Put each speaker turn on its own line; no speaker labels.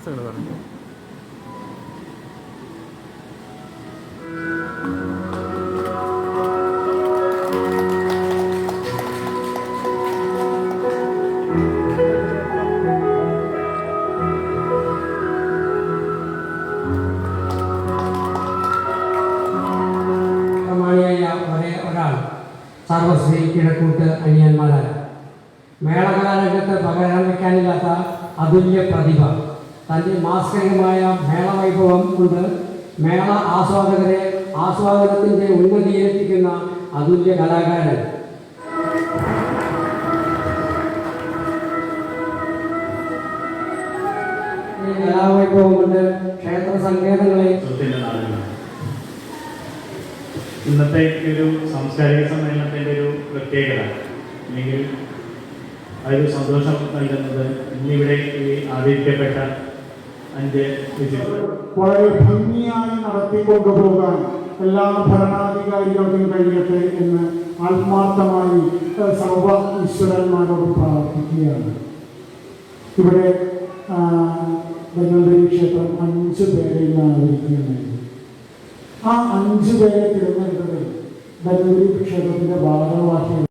സംഘടന
സർവശ്രീ കിഴക്കൂട്ട് അനിയന്മാരായ മേളകലാരംഗത്ത് പകരം വയ്ക്കാനില്ലാത്ത അതുല്യ പ്രതിഭ തൻ്റെ മാസ്കരികമായ മേളവൈഭവം കൊണ്ട് മേള ആസ്വാദകരെ ആസ്വാദനത്തിൻ്റെ ഉന്നതിയിലെത്തിക്കുന്ന അതുല്യ കലാകാരൻ. കലാവൈഭവം കൊണ്ട് ക്ഷേത്ര സങ്കേതങ്ങളെ
ഇന്നത്തെ ഒരു സാംസ്കാരിക സമ്മേളനത്തിൻ്റെ ഒരു പ്രത്യേകത അല്ലെങ്കിൽ അതൊരു സന്തോഷം നൽകുന്നത് ഇന്നിവിടെ ഈ ആദരിക്കപ്പെട്ട 5
വളരെ ഭംഗിയായി നടത്തിക്കൊണ്ടുപോകാൻ എല്ലാ ഭരണാധികാരികൾക്കും കഴിയട്ടെ എന്ന് ആത്മാർത്ഥമായി സർവ ഈശ്വരന്മാരോട് പ്രാർത്ഥിക്കുകയാണ്. ഇവിടെ ധന്വന്തരി ക്ഷേത്രം 5 പേരെ ഇന്ന് ആദരിക്കുകയാണ്. ആ 5 പേരെ തിരഞ്ഞെടുത്തത് ധന്വന്തരി ക്ഷേത്രത്തിൻ്റെ ഭാരവാഹികൾ